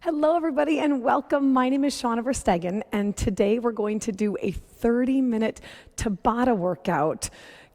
Hello, everybody, and welcome. My name is Shana, and today we're going to do a 30-minute Tabata workout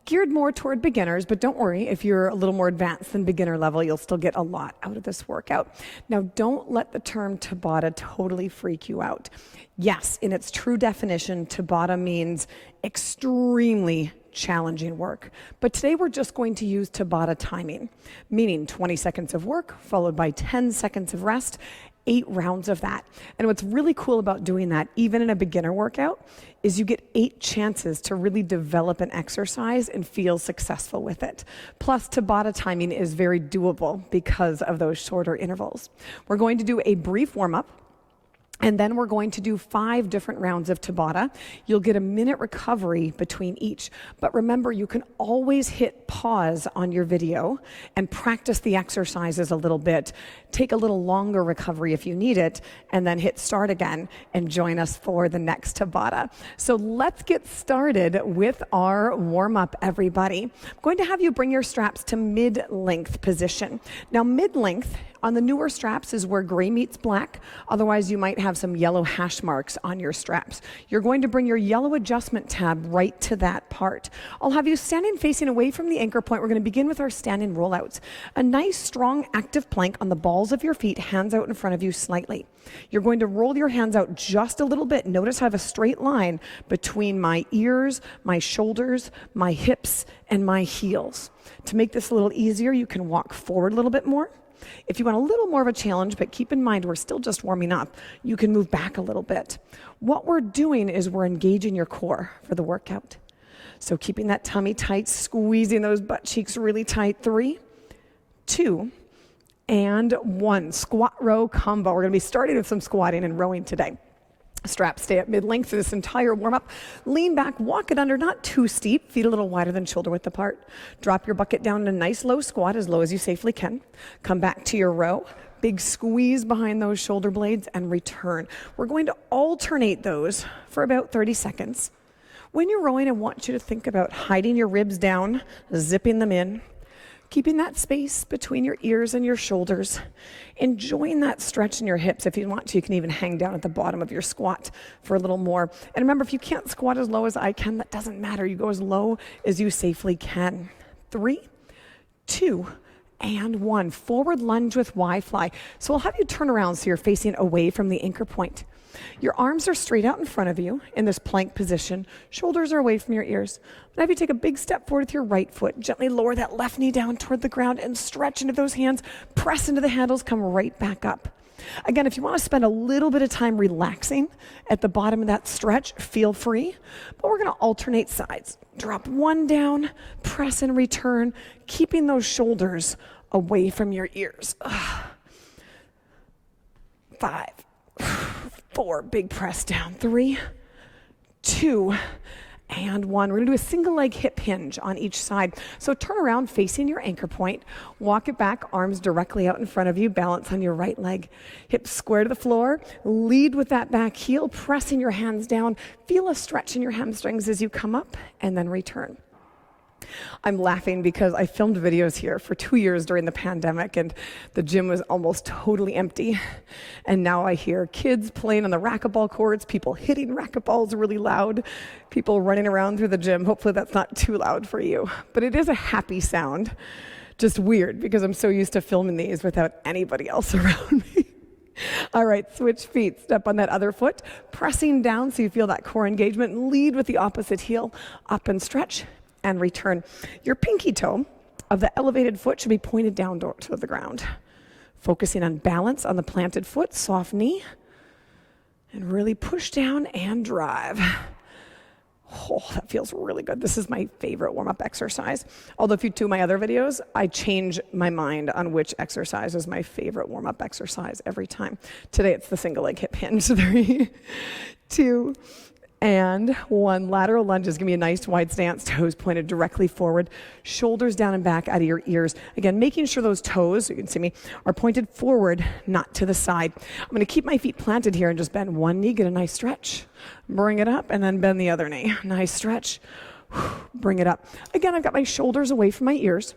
geared more toward beginners, but don't worry, if you're a little more advanced than beginner level, you'll still get a lot out of this workout. Now, don't let the term Tabata totally freak you out. Yes, in its true definition, Tabata means extremely challenging work. But today we're just going to use Tabata timing, meaning 20 seconds of work followed by 10 seconds of rest, 8 rounds of that. And what's really cool about doing that, even in a beginner workout, is you get 8 chances to really develop an exercise and feel successful with it. Plus, Tabata timing is very doable because of those shorter intervals. We're going to do a brief warm-up, and then we're going to do 5 different rounds of Tabata. You'll get a minute recovery between each. But remember, you can always hit pause on your video and practice the exercises a little bit. Take a little longer recovery if you need it, and then hit start again and join us for the next Tabata. So let's get started with our warm-up, everybody. I'm going to have you bring your straps to mid-length position. Now, mid-length on the newer straps is where gray meets black. Otherwise, you might have some yellow hash marks on your straps. You're going to bring your yellow adjustment tab right to that part. I'll have you standing facing away from the anchor point. We're going to begin with our standing rollouts. A nice, strong, active plank on the balls of your feet, hands out in front of you slightly. You're going to roll your hands out just a little bit. Notice I have a straight line between my ears, my shoulders, my hips, and my heels. To make this a little easier, you can walk forward a little bit more. If you want a little more of a challenge, but keep in mind we're still just warming up, you can move back a little bit. What we're doing is we're engaging your core for the workout. So keeping that tummy tight, squeezing those butt cheeks really tight. 3, 2, and 1. Squat row combo. We're going to be starting with some squatting and rowing today. Straps stay at mid-length for this entire warm-up. Lean back, walk it under, not too steep, feet a little wider than shoulder width apart. Drop your bucket down in a nice low squat, as low as you safely can. Come back to your row. Big squeeze behind those shoulder blades and return. We're going to alternate those for about 30 seconds. When you're rowing, I want you to think about hiding your ribs down, zipping them in, keeping that space between your ears and your shoulders, enjoying that stretch in your hips. If you want to, you can even hang down at the bottom of your squat for a little more. And remember, if you can't squat as low as I can, that doesn't matter. You go as low as you safely can. 3, 2, and 1. Forward lunge with Y-fly. So I'll have you turn around so you're facing away from the anchor point. Your arms are straight out in front of you in this plank position. Shoulders are away from your ears. Now have you take a big step forward with your right foot. Gently lower that left knee down toward the ground and stretch into those hands. Press into the handles, come right back up. Again, if you want to spend a little bit of time relaxing at the bottom of that stretch, feel free. But we're going to alternate sides. Drop one down, press and return, keeping those shoulders away from your ears. 5, 4, big press down. 3, 2, and 1. We're going to do a single leg hip hinge on each side. So turn around facing your anchor point. Walk it back, arms directly out in front of you. Balance on your right leg. Hips square to the floor. Lead with that back heel, pressing your hands down. Feel a stretch in your hamstrings as you come up, and then return. I'm laughing because I filmed videos here for 2 years during the pandemic, and the gym was almost totally empty. And now I hear kids playing on the racquetball courts, people hitting racquetballs really loud, people running around through the gym. Hopefully that's not too loud for you. But it is a happy sound. Just weird because I'm so used to filming these without anybody else around me. All right, switch feet. Step on that other foot, pressing down so you feel that core engagement. Lead with the opposite heel, up and stretch. And return. Your pinky toe of the elevated foot should be pointed down to the ground. Focusing on balance on the planted foot, soft knee, and really push down and drive. Oh, that feels really good. This is my favorite warm-up exercise. Although if you do my other videos, I change my mind on which exercise is my favorite warm-up exercise every time. Today it's the single leg hip hinge. 3, 2, and 1. Lateral lunges. Give me a nice wide stance, toes pointed directly forward, shoulders down and back out of your ears. Again, making sure those toes, you can see me, are pointed forward, not to the side. I'm going to keep my feet planted here and just bend one knee, get a nice stretch, bring it up, and then bend the other knee. Nice stretch, bring it up. Again, I've got my shoulders away from my ears.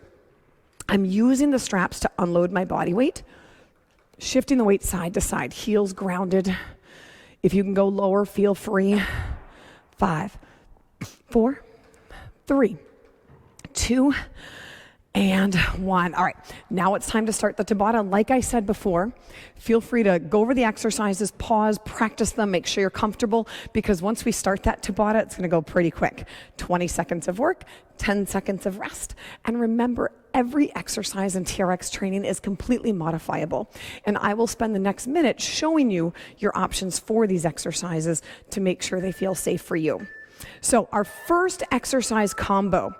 I'm using the straps to unload my body weight. Shifting the weight side to side, heels grounded. If you can go lower, feel free. 5, 4, 3, 2, and 1. All right, now it's time to start the Tabata. Like I said before, feel free to go over the exercises, pause, practice them, make sure you're comfortable, because once we start that Tabata, it's gonna go pretty quick. 20 seconds of work, 10 seconds of rest. And remember, every exercise in TRX training is completely modifiable. And I will spend the next minute showing you your options for these exercises to make sure they feel safe for you. So our first exercise combo.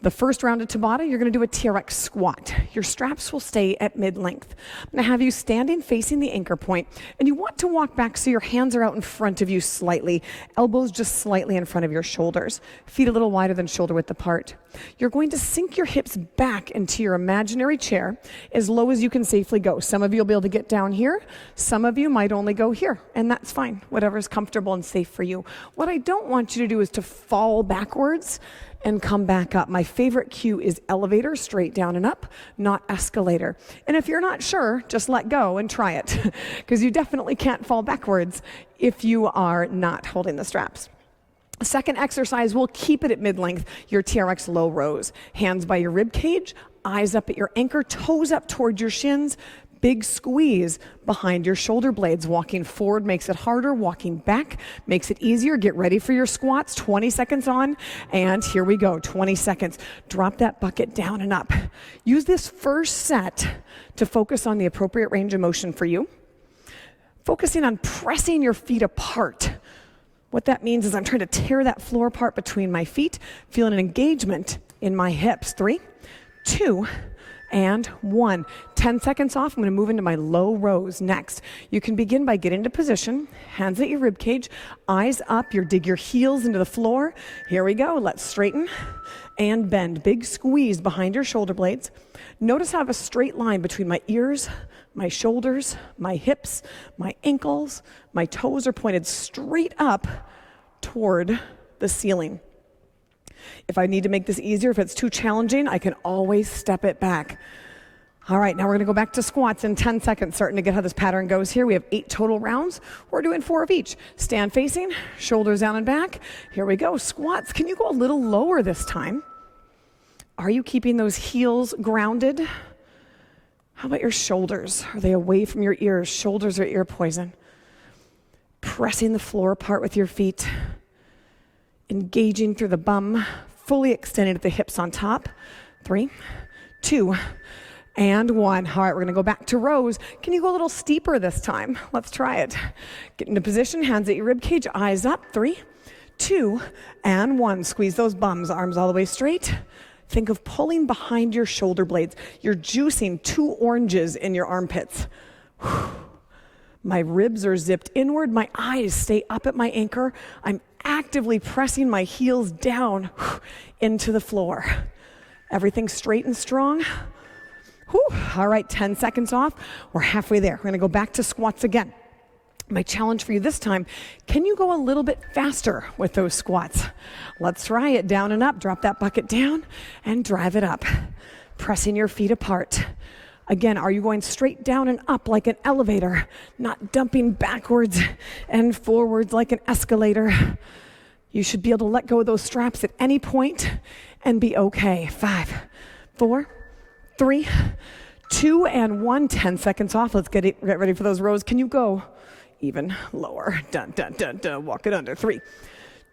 The first round of Tabata, you're going to do a TRX squat. Your straps will stay at mid-length. I'm going to have you standing facing the anchor point, and you want to walk back so your hands are out in front of you slightly, elbows just slightly in front of your shoulders, feet a little wider than shoulder width apart. You're going to sink your hips back into your imaginary chair as low as you can safely go. Some of you will be able to get down here. Some of you might only go here, and that's fine, whatever's comfortable and safe for you. What I don't want you to do is to fall backwards and come back up. My favorite cue is elevator, straight down and up, not escalator. And if you're not sure, just let go and try it, because you definitely can't fall backwards if you are not holding the straps. Second exercise, we'll keep it at mid-length, your TRX low rows. Hands by your rib cage, eyes up at your anchor, toes up toward your shins, big squeeze behind your shoulder blades. Walking forward makes it harder. Walking back makes it easier. Get ready for your squats. 20 seconds on, and here we go. 20 seconds. Drop that bucket down and up. Use this first set to focus on the appropriate range of motion for you. Focusing on pressing your feet apart. What that means is I'm trying to tear that floor apart between my feet, feeling an engagement in my hips. 3, 2, and 1. 10 seconds off. I'm going to move into my low rows next. You can begin by getting into position, hands at your rib cage, eyes up. You dig your heels into the floor. Here we go. Let's straighten and bend. Big squeeze behind your shoulder blades. Notice I have a straight line between my ears, my shoulders, my hips, my ankles. My toes are pointed straight up toward the ceiling. If I need to make this easier, if it's too challenging, I can always step it back. All right, now we're gonna go back to squats in 10 seconds, starting to get how this pattern goes here. We have 8 total rounds. We're doing 4 of each. Stand facing, shoulders down and back. Here we go, squats. Can you go a little lower this time? Are you keeping those heels grounded? How about your shoulders? Are they away from your ears? Shoulders are ear poison. Pressing the floor apart with your feet. Engaging through the bum, fully extended at the hips on top. 3, 2, and 1. All right, we're gonna go back to rows. Can you go a little steeper this time? Let's try it. Get into position, hands at your rib cage, eyes up. 3, 2, and 1. Squeeze those bums, arms all the way straight. Think of pulling behind your shoulder blades. You're juicing 2 oranges in your armpits. My ribs are zipped inward. My eyes stay up at my anchor. I'm actively pressing my heels down into the floor. Everything straight and strong. Whew. All right, 10 seconds off. We're halfway there. We're gonna go back to squats again. My challenge for you this time, can you go a little bit faster with those squats? Let's try it. Down and up. Drop that bucket down and drive it up. Pressing your feet apart. Again, are you going straight down and up like an elevator, not dumping backwards and forwards like an escalator? You should be able to let go of those straps at any point and be okay. 5, 4, 3, 2, and 1. 10 seconds off. Let's get ready for those rows. Can you go even lower? Dun, dun, dun, dun. Walk it under. 3,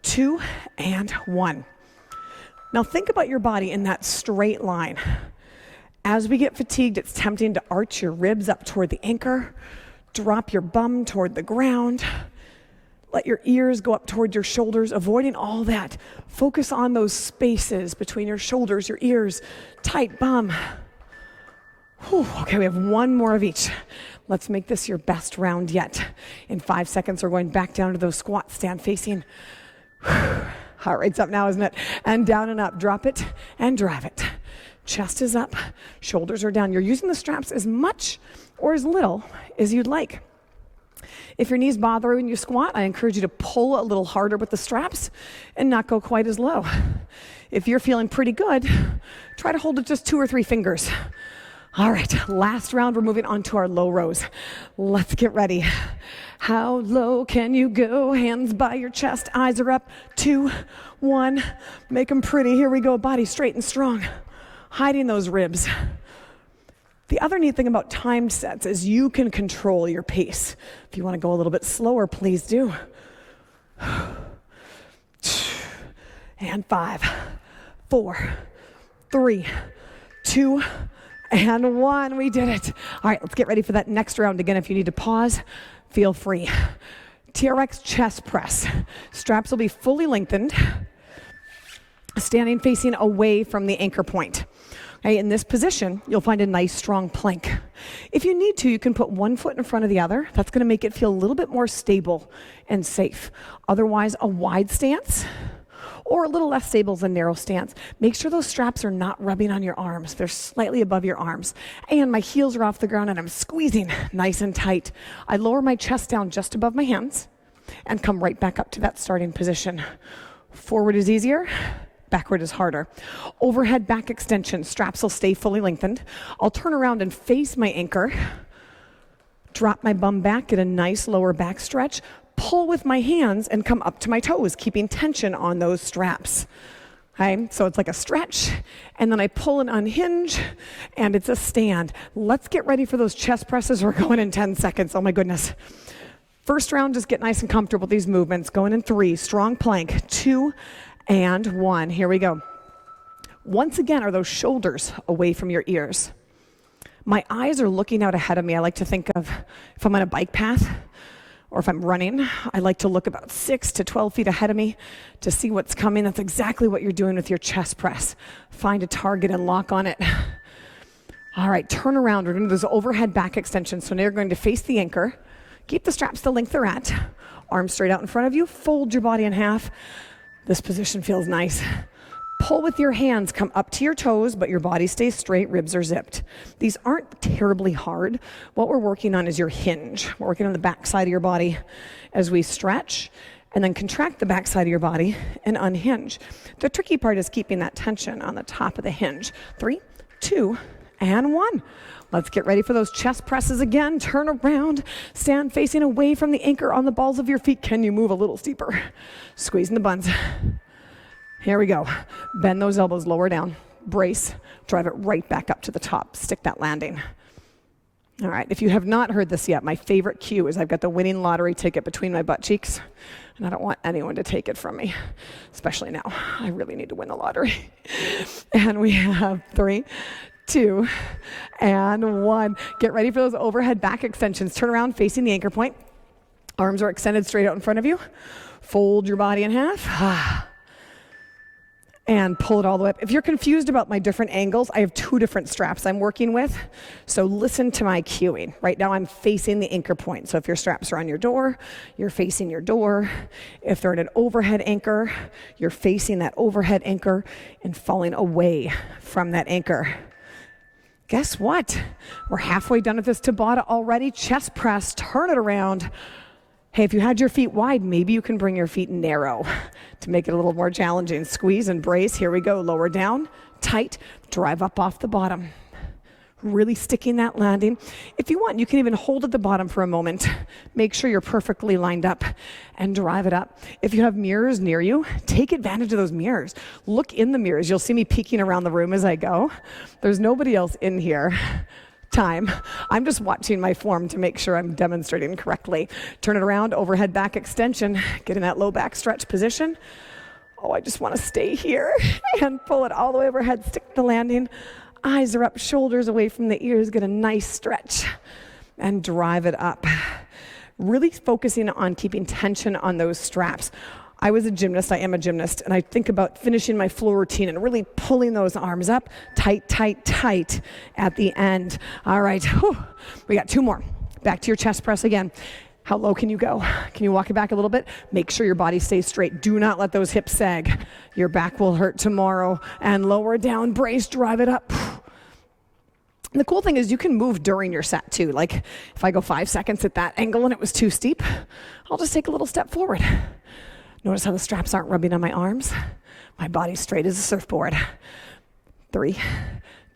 2, and 1. Now think about your body in that straight line. As we get fatigued, it's tempting to arch your ribs up toward the anchor, drop your bum toward the ground, let your ears go up toward your shoulders, avoiding all that. Focus on those spaces between your shoulders, your ears, tight bum. Whew. Okay, we have 1 more of each. Let's make this your best round yet. In 5 seconds, we're going back down to those squats, stand facing. Heart rate's up now, isn't it? And down and up, drop it and drive it. Chest is up, shoulders are down. You're using the straps as much or as little as you'd like. If your knees bother you when you squat, I encourage you to pull a little harder with the straps and not go quite as low. If you're feeling pretty good, try to hold it just 2 or 3 fingers. All right, last round, we're moving on to our low rows. Let's get ready. How low can you go? Hands by your chest, eyes are up. 2, 1, make them pretty. Here we go, body straight and strong. Hiding those ribs. The other neat thing about timed sets is you can control your pace. If you want to go a little bit slower, please do. And 5, 4, 3, 2, and 1. We did it. All right, let's get ready for that next round. Again, if you need to pause, feel free. TRX chest press. Straps will be fully lengthened, standing facing away from the anchor point. Okay, in this position, you'll find a nice strong plank. If you need to, you can put one foot in front of the other. That's going to make it feel a little bit more stable and safe. Otherwise, a wide stance or a little less stable is a narrow stance. Make sure those straps are not rubbing on your arms. They're slightly above your arms. And my heels are off the ground and I'm squeezing nice and tight. I lower my chest down just above my hands and come right back up to that starting position. Forward is easier. Backward is harder. Overhead back extension. Straps will stay fully lengthened. I'll turn around and face my anchor. Drop my bum back, get a nice lower back stretch. Pull with my hands and come up to my toes, keeping tension on those straps. Okay, so it's like a stretch, and then I pull and unhinge, and it's a stand. Let's get ready for those chest presses. We're going in 10 seconds. Oh my goodness. First round, just get nice and comfortable with these movements. Going in 3, strong plank, 2, and 1. Here we go. Once again, are those shoulders away from your ears. My eyes are looking out ahead of me. I like to think of if I'm on a bike path, or if I'm running, I like to look about 6 to 12 feet ahead of me to see what's coming. That's exactly what you're doing with your chest press. Find a target and lock on it. All right, turn around. We're doing those overhead back extensions. So now you're going to face the anchor. Keep the straps the length they're at. Arms straight out in front of you. Fold your body in half. This position feels nice. Pull with your hands, come up to your toes, but your body stays straight, ribs are zipped. These aren't terribly hard. What we're working on is your hinge. We're working on the back side of your body as we stretch, and then contract the back side of your body and unhinge. The tricky part is keeping that tension on the top of the hinge. 3, 2, and 1. Let's get ready for those chest presses again. Turn around, stand facing away from the anchor on the balls of your feet. Can you move a little steeper? Squeezing the buns. Here we go. Bend those elbows, lower down. Brace, drive it right back up to the top. Stick that landing. All right, if you have not heard this yet, my favorite cue is I've got the winning lottery ticket between my butt cheeks, and I don't want anyone to take it from me, especially now. I really need to win the lottery. And we have 3, 2, and 1. Get ready for those overhead back extensions. Turn around, facing the anchor point. Arms are extended straight out in front of you. Fold your body in half. And pull it all the way up. If you're confused about my different angles, I have 2 different straps I'm working with. So listen to my cueing. Right now I'm facing the anchor point. So if your straps are on your door, you're facing your door. If they're at an overhead anchor, you're facing that overhead anchor and falling away from that anchor. Guess what? We're halfway done with this Tabata already. Chest press, turn it around. Hey, if you had your feet wide, maybe you can bring your feet narrow to make it a little more challenging. Squeeze and brace. Here we go. Lower down, tight, drive up off the bottom. Really sticking that landing. If you want, you can even hold at the bottom for a moment. Make sure you're perfectly lined up and drive it up. If you have mirrors near you, take advantage of those mirrors. Look in the mirrors. You'll see me peeking around the room as I go. There's nobody else in here. Time. I'm just watching my form to make sure I'm demonstrating correctly. Turn it around, overhead back extension. Get in that low back stretch position. Oh, I just want to stay here and pull it all the way overhead. Stick the landing. Eyes are up, shoulders away from the ears. Get a nice stretch and drive it up. Really focusing on keeping tension on those straps. I was a gymnast, I am a gymnast, and I think about finishing my floor routine and really pulling those arms up, tight, tight, tight at the end. All right, whew. We got 2 more. Back to your chest press again. How low can you go? Can you walk it back a little bit? Make sure your body stays straight. Do not let those hips sag. Your back will hurt tomorrow. And lower down, brace, drive it up. And the cool thing is you can move during your set too. Like if I go 5 seconds at that angle and it was too steep, I'll just take a little step forward. Notice how the straps aren't rubbing on my arms. My body's straight as a surfboard. 3,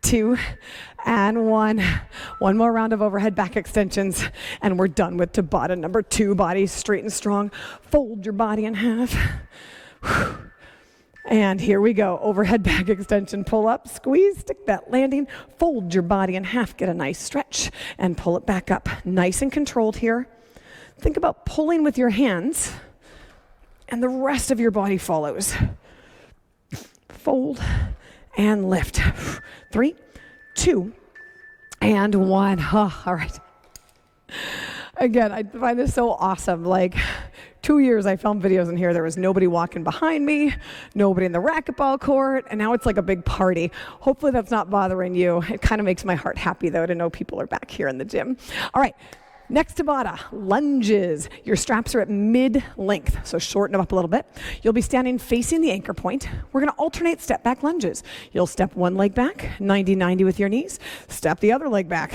2, and 1. One more round of overhead back extensions, and we're done with Tabata number 2. Body straight and strong. Fold your body in half. And here we go. Overhead back extension, pull up, squeeze, stick that landing, fold your body in half, get a nice stretch, and pull it back up. Nice and controlled here. Think about pulling with your hands, and the rest of your body follows. Fold and lift. 3, 2, and 1. Oh, all right. Again, I find this so awesome. Like, 2 years I filmed videos in here, there was nobody walking behind me, nobody in the racquetball court, and now it's like a big party. Hopefully that's not bothering you. It kind of makes my heart happy, though, to know people are back here in the gym. All right. Next Tabata, lunges. Your straps are at mid-length, so shorten them up a little bit. You'll be standing facing the anchor point. We're going to alternate step-back lunges. You'll step one leg back, 90-90 with your knees. Step the other leg back.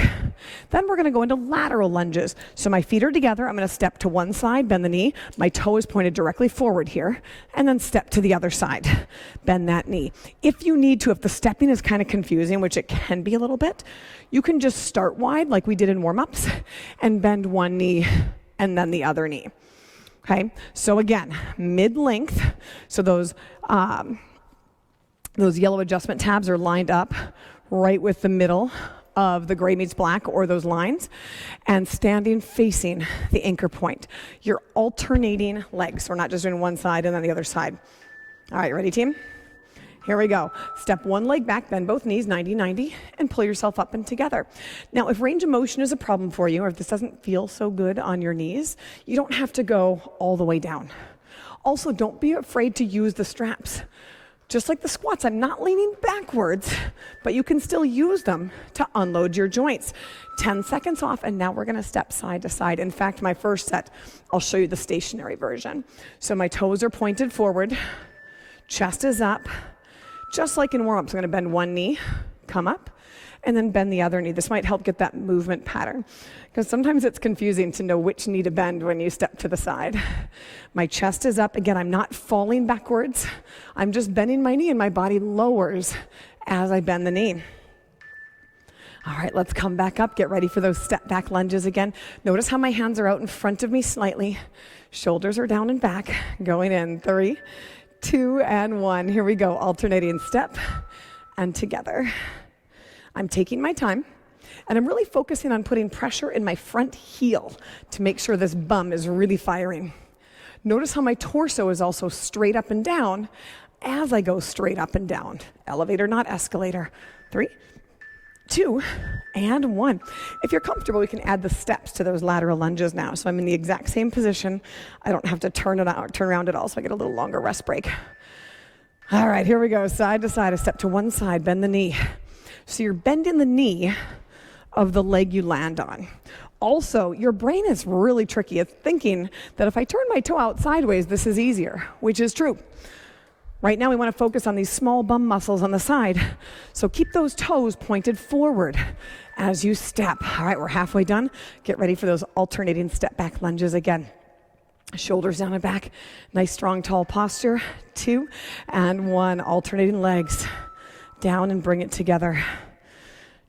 Then we're going to go into lateral lunges. So my feet are together. I'm going to step to one side, bend the knee. My toe is pointed directly forward here. And then step to the other side. Bend that knee. If you need to, if the stepping is kind of confusing, which it can be a little bit, you can just start wide like we did in warm-ups and bend one knee and then the other knee. Okay, so again, mid-length. So those yellow adjustment tabs are lined up right with the middle of the gray meets black or those lines, and standing facing the anchor point. You're alternating legs. So we're not just doing one side and then the other side. All right, ready, team? Here we go. Step one leg back, bend both knees 90-90, and pull yourself up and together. Now, if range of motion is a problem for you, or if this doesn't feel so good on your knees, you don't have to go all the way down. Also, don't be afraid to use the straps. Just like the squats, I'm not leaning backwards, but you can still use them to unload your joints. 10 seconds off, and now we're going to step side to side. In fact, my first set, I'll show you the stationary version. So my toes are pointed forward, chest is up. Just like in warm-ups, I'm going to bend one knee, come up, and then bend the other knee. This might help get that movement pattern, because sometimes it's confusing to know which knee to bend when you step to the side. My chest is up. Again, I'm not falling backwards. I'm just bending my knee, and my body lowers as I bend the knee. All right, let's come back up. Get ready for those step-back lunges again. Notice how my hands are out in front of me slightly. Shoulders are down and back. Going in. 3, 2, and 1. Here we go. Alternating step and together. I'm taking my time, and I'm really focusing on putting pressure in my front heel to make sure this bum is really firing. Notice how my torso is also straight up and down as I go straight up and down. Elevator, not escalator. 3, 2, and 1. If you're comfortable, we can add the steps to those lateral lunges now. So I'm in the exact same position. I don't have to turn around at all, so I get a little longer rest break. All right, here we go. Side to side. A step to one side. Bend the knee. So you're bending the knee of the leg you land on. Also, your brain is really tricky. It's thinking that if I turn my toe out sideways, this is easier, which is true. Right now, we want to focus on these small bum muscles on the side. So keep those toes pointed forward as you step. All right, we're halfway done. Get ready for those alternating step-back lunges again. Shoulders down and back. Nice, strong, tall posture. 2, and 1. Alternating legs. Down and bring it together.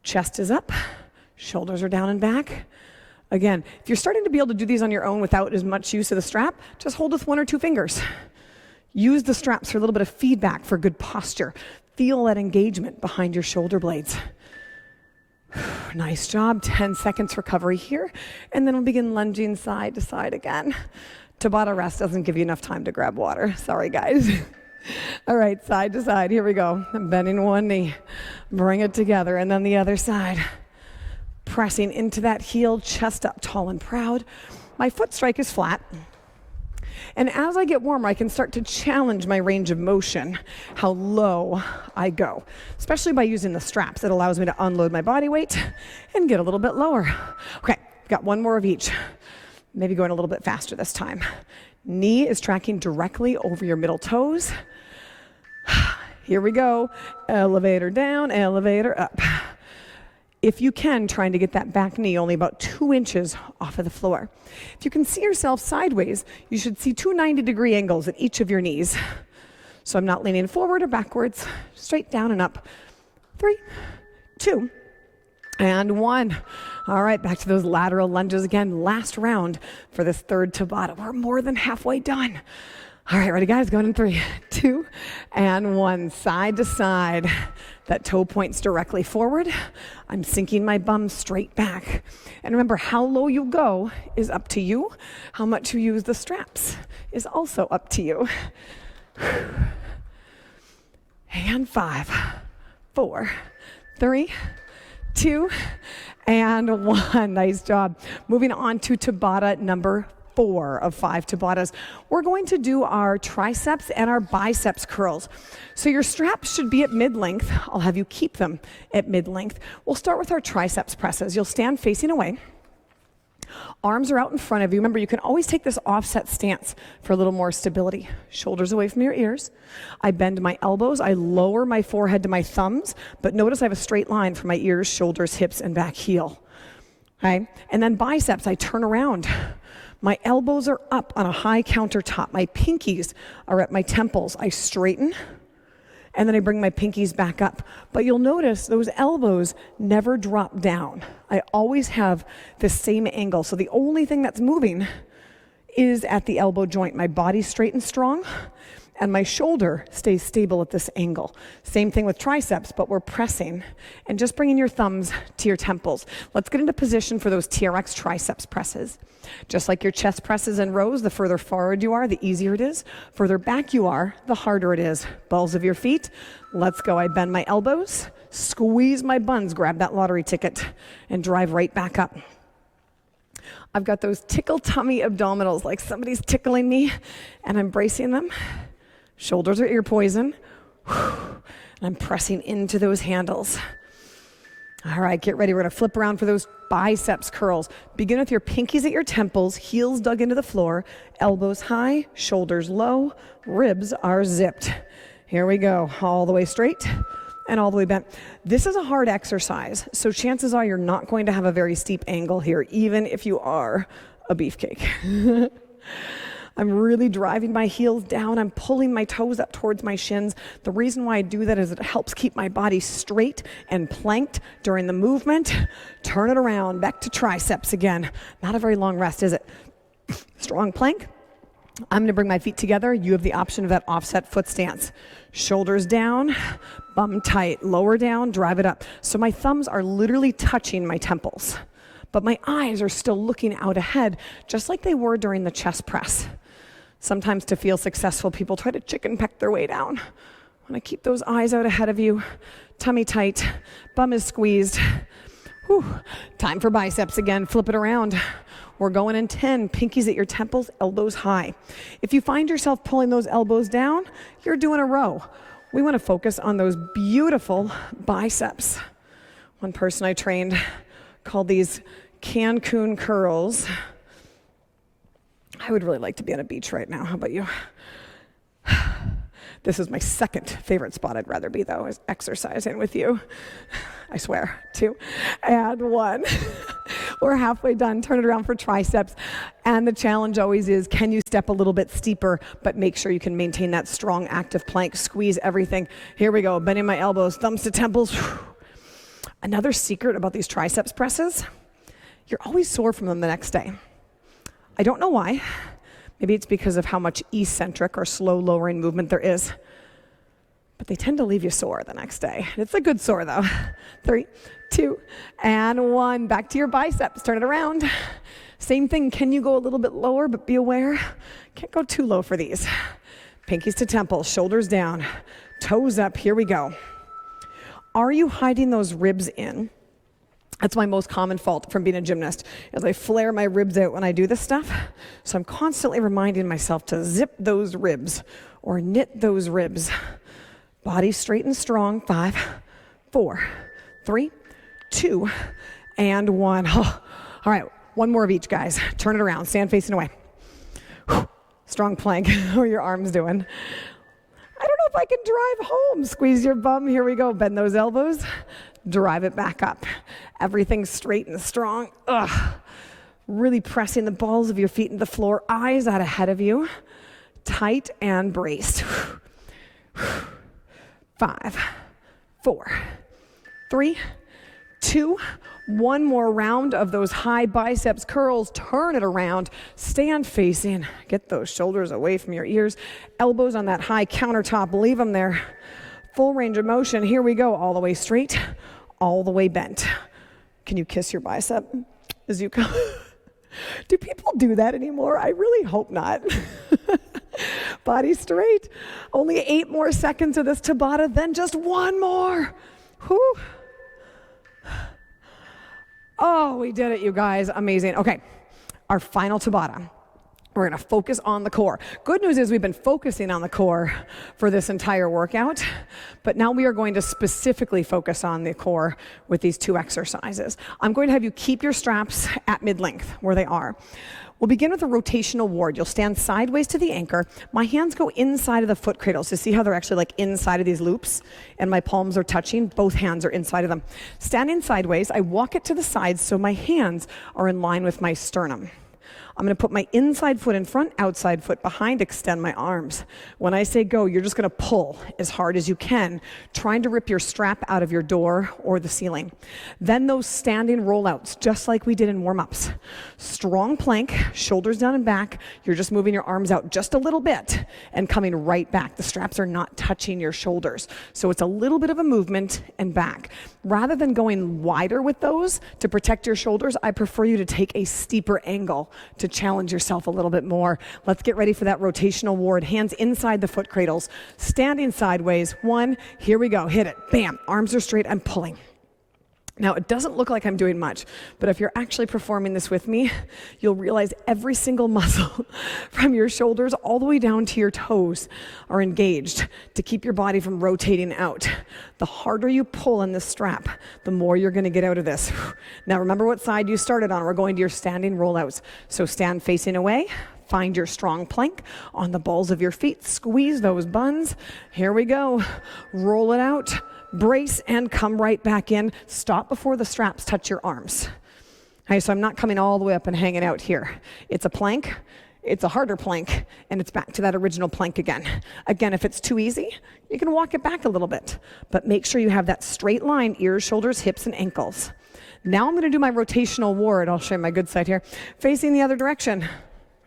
Chest is up. Shoulders are down and back. Again, if you're starting to be able to do these on your own without as much use of the strap, just hold with 1 or 2 fingers. Use the straps for a little bit of feedback for good posture. Feel that engagement behind your shoulder blades. Nice job. 10 seconds recovery here. And then we'll begin lunging side to side again. Tabata rest doesn't give you enough time to grab water. Sorry, guys. All right, side to side. Here we go. I'm bending one knee. Bring it together. And then the other side. Pressing into that heel, chest up tall and proud. My foot strike is flat. And as I get warmer, I can start to challenge my range of motion, how low I go, especially by using the straps. It allows me to unload my body weight and get a little bit lower. Okay, got one more of each. Maybe going a little bit faster this time. Knee is tracking directly over your middle toes. Here we go. Elevator down, elevator up. If you can, trying to get that back knee only about 2 inches off of the floor. If you can see yourself sideways, you should see 2 90-degree angles at each of your knees. So I'm not leaning forward or backwards, straight down and up. 3, 2, and 1. All right, back to those lateral lunges again. Last round for this third Tabata. We're more than halfway done. All right, ready, guys? Going in 3, 2, and 1. Side to side. That toe points directly forward. I'm sinking my bum straight back. And remember, how low you go is up to you. How much you use the straps is also up to you. And 5, 4, 3, 2, and 1. Nice job. Moving on to Tabata number 4 of 5 Tabatas. We're going to do our triceps and our biceps curls. So your straps should be at mid-length. I'll have you keep them at mid-length. We'll start with our triceps presses. You'll stand facing away. Arms are out in front of you. Remember, you can always take this offset stance for a little more stability. Shoulders away from your ears. I bend my elbows. I lower my forehead to my thumbs, but notice I have a straight line from my ears, shoulders, hips, and back heel. Okay? And then biceps, I turn around. My elbows are up on a high countertop. My pinkies are at my temples. I straighten, and then I bring my pinkies back up. But you'll notice those elbows never drop down. I always have the same angle. So the only thing that's moving is at the elbow joint. My body's straight and strong, and my shoulder stays stable at this angle. Same thing with triceps, but we're pressing and just bringing your thumbs to your temples. Let's get into position for those TRX triceps presses. Just like your chest presses and rows, the further forward you are, the easier it is. Further back you are, the harder it is. Balls of your feet. Let's go. I bend my elbows, squeeze my buns, grab that lottery ticket, and drive right back up. I've got those tickle tummy abdominals, like somebody's tickling me, and I'm bracing them. Shoulders are ear poison. And I'm pressing into those handles. All right, get ready. We're going to flip around for those biceps curls. Begin with your pinkies at your temples, heels dug into the floor, elbows high, shoulders low, ribs are zipped. Here we go. All the way straight and all the way bent. This is a hard exercise, so chances are you're not going to have a very steep angle here, even if you are a beefcake. I'm really driving my heels down. I'm pulling my toes up towards my shins. The reason why I do that is it helps keep my body straight and planked during the movement. Turn it around, back to triceps again. Not a very long rest, is it? Strong plank. I'm gonna bring my feet together. You have the option of that offset foot stance. Shoulders down, bum tight, lower down, drive it up. So my thumbs are literally touching my temples, but my eyes are still looking out ahead, just like they were during the chest press. Sometimes to feel successful, people try to chicken peck their way down. Want to keep those eyes out ahead of you, tummy tight, bum is squeezed. Whew. Time for biceps again, flip it around. We're going in 10, pinkies at your temples, elbows high. If you find yourself pulling those elbows down, you're doing a row. We want to focus on those beautiful biceps. One person I trained called these Cancun curls. I would really like to be on a beach right now. How about you? This is my second favorite spot I'd rather be, though, is exercising with you. I swear. 2 and 1. We're halfway done. Turn it around for triceps. And the challenge always is, can you step a little bit steeper, but make sure you can maintain that strong, active plank. Squeeze everything. Here we go. Bending my elbows, thumbs to temples. Another secret about these triceps presses, you're always sore from them the next day. I don't know why. Maybe it's because of how much eccentric or slow lowering movement there is. But they tend to leave you sore the next day. It's a good sore though. 3, 2, and 1. Back to your biceps. Turn it around. Same thing. Can you go a little bit lower, but be aware. Can't go too low for these. Pinkies to temples, shoulders down, toes up. Here we go. Are you hiding those ribs in? That's my most common fault from being a gymnast, is I flare my ribs out when I do this stuff. So I'm constantly reminding myself to zip those ribs or knit those ribs. Body straight and strong. 5, 4, 3, 2, and 1. Oh. All right, one more of each, guys. Turn it around, stand facing away. Strong plank. How are your arms doing? I don't know if I can drive home. Squeeze your bum. Here we go. Bend those elbows. Drive it back up. Everything's straight and strong. Ugh. Really pressing the balls of your feet into the floor. Eyes out ahead of you. Tight and braced. 5, 4, 3, 2. One more round of those high biceps curls. Turn it around. Stand facing. Get those shoulders away from your ears. Elbows on that high countertop. Leave them there. Full range of motion. Here we go. All the way straight, all the way bent. Can you kiss your bicep as you come? Do people do that anymore? I really hope not. Body straight. Only 8 more seconds of this Tabata, then just 1 more. Whew. Oh, we did it, you guys. Amazing. Okay, our final Tabata. We're going to focus on the core. Good news is we've been focusing on the core for this entire workout, but now we are going to specifically focus on the core with these 2 exercises. I'm going to have you keep your straps at mid-length where they are. We'll begin with a rotational ward. You'll stand sideways to the anchor. My hands go inside of the foot cradles. So see how they're actually like inside of these loops? And my palms are touching. Both hands are inside of them. Standing sideways, I walk it to the sides so my hands are in line with my sternum. I'm going to put my inside foot in front, outside foot behind, extend my arms. When I say go, you're just going to pull as hard as you can, trying to rip your strap out of your door or the ceiling. Then those standing rollouts, just like we did in warm-ups. Strong plank, shoulders down and back. You're just moving your arms out just a little bit and coming right back. The straps are not touching your shoulders. So it's a little bit of a movement and back. Rather than going wider with those to protect your shoulders, I prefer you to take a steeper angle to challenge yourself a little bit more. Let's get ready for that rotational ward. Hands inside the foot cradles, standing sideways. 1, here we go, hit it, bam, arms are straight, I'm pulling. Now, it doesn't look like I'm doing much, but if you're actually performing this with me, you'll realize every single muscle from your shoulders all the way down to your toes are engaged to keep your body from rotating out. The harder you pull in this strap, the more you're going to get out of this. Now, remember what side you started on. We're going to your standing rollouts. So stand facing away. Find your strong plank on the balls of your feet. Squeeze those buns. Here we go. Roll it out. Brace and come right back in. Stop before the straps touch your arms. Okay, so I'm not coming all the way up and hanging out here. It's a plank, it's a harder plank, and it's back to that original plank again. Again, if it's too easy, you can walk it back a little bit, but make sure you have that straight line, ears, shoulders, hips, and ankles. Now I'm gonna do my rotational ward. I'll show you my good side here. Facing the other direction.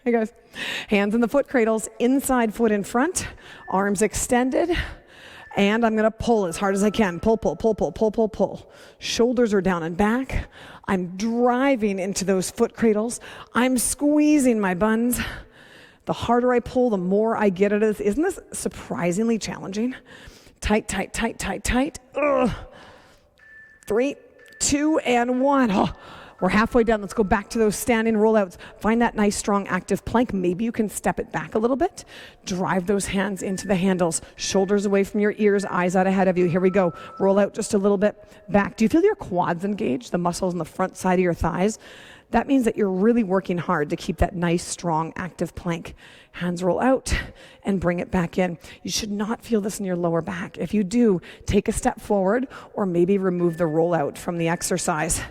Hey guys. Hands in the foot cradles, inside foot in front, arms extended. And I'm going to pull as hard as I can. Pull, pull, pull, pull, pull, pull, pull. Shoulders are down and back. I'm driving into those foot cradles. I'm squeezing my buns. The harder I pull, the more I get at it. Isn't this surprisingly challenging? Tight, tight, tight, tight, tight. Ugh. 3, 2, and 1. Oh. We're halfway done. Let's go back to those standing rollouts. Find that nice, strong, active plank. Maybe you can step it back a little bit. Drive those hands into the handles. Shoulders away from your ears, eyes out ahead of you. Here we go. Roll out just a little bit back. Do you feel your quads engaged, the muscles on the front side of your thighs? That means that you're really working hard to keep that nice, strong, active plank. Hands roll out and bring it back in. You should not feel this in your lower back. If you do, take a step forward or maybe remove the rollout from the exercise.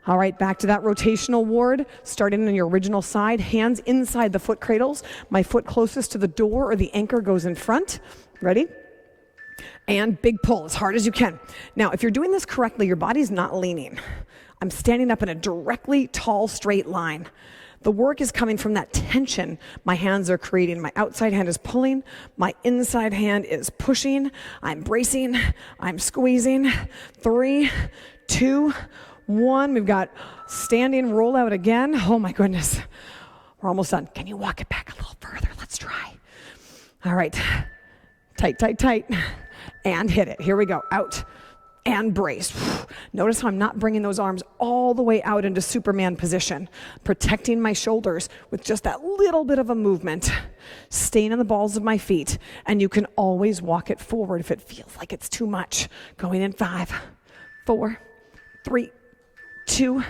All right, back to that rotational ward, starting on your original side, hands inside the foot cradles. My foot closest to the door or the anchor goes in front. Ready? And big pull as hard as you can. Now, if you're doing this correctly, your body's not leaning. I'm standing up in a directly tall, straight line. The work is coming from that tension my hands are creating. My outside hand is pulling. My inside hand is pushing. I'm bracing. I'm squeezing. 3, 2, 1. We've got standing rollout again. Oh my goodness. We're almost done. Can you walk it back a little further? Let's try. All right. Tight, tight, tight. And hit it. Here we go. Out and brace. Notice how I'm not bringing those arms all the way out into Superman position. Protecting my shoulders with just that little bit of a movement. Staying on the balls of my feet. And you can always walk it forward if it feels like it's too much. Going in 5, 4, 3, 2,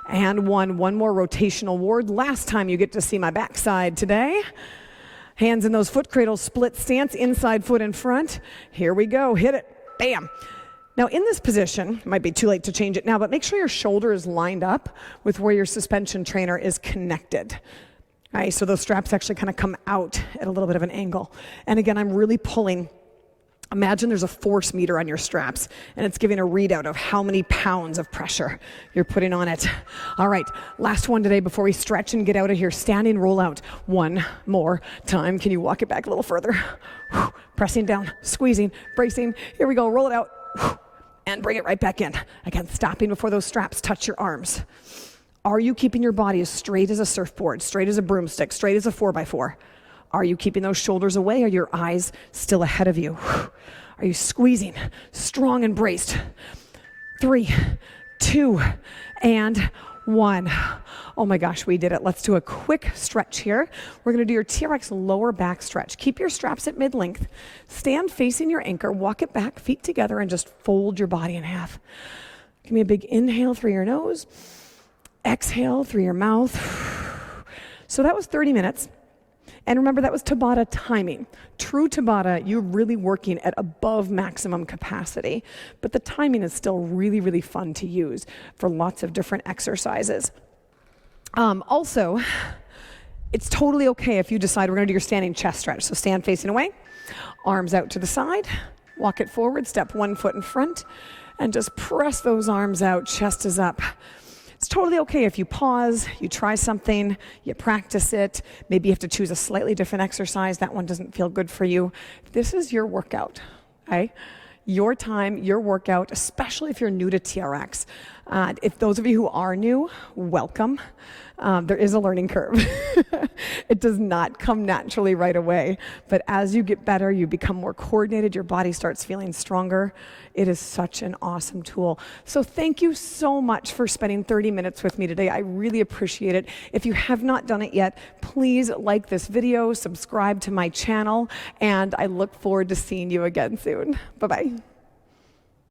and 1. One more rotational ward. Last time you get to see my backside today. Hands in those foot cradles, split stance, inside foot in front. Here we go. Hit it. Bam. Now in this position, it might be too late to change it now, but make sure your shoulder is lined up with where your suspension trainer is connected. All right, so those straps actually kind of come out at a little bit of an angle. And again, I'm really pulling Imagine there's a force meter on your straps, and it's giving a readout of how many pounds of pressure you're putting on it. All right, last one today before we stretch and get out of here. Standing roll out. One more time. Can you walk it back a little further? Pressing down, squeezing, bracing. Here we go, roll it out. And bring it right back in. Again, stopping before those straps touch your arms. Are you keeping your body as straight as a surfboard, straight as a broomstick, straight as a 4x4? Are you keeping those shoulders away? Are your eyes still ahead of you? Are you squeezing, strong and braced? 3, 2, and 1. Oh my gosh, we did it. Let's do a quick stretch here. We're going to do your TRX lower back stretch. Keep your straps at mid-length. Stand facing your anchor, walk it back, feet together, and just fold your body in half. Give me a big inhale through your nose. Exhale through your mouth. So that was 30 minutes. And remember, that was Tabata timing. True Tabata, you're really working at above maximum capacity, but the timing is still really, really fun to use for lots of different exercises. Also, it's totally okay if you decide we're going to do your standing chest stretch. So stand facing away, arms out to the side, walk it forward, step one foot in front, and just press those arms out, chest is up. It's totally okay if you pause, you try something, you practice it. Maybe you have to choose a slightly different exercise. That one doesn't feel good for you. This is your workout, okay? Your time, your workout, especially if you're new to TRX. If those of you who are new, welcome. There is a learning curve. It does not come naturally right away. But as you get better, you become more coordinated, your body starts feeling stronger. It is such an awesome tool. So thank you so much for spending 30 minutes with me today. I really appreciate it. If you have not done it yet, please like this video, subscribe to my channel, and I look forward to seeing you again soon. Bye-bye.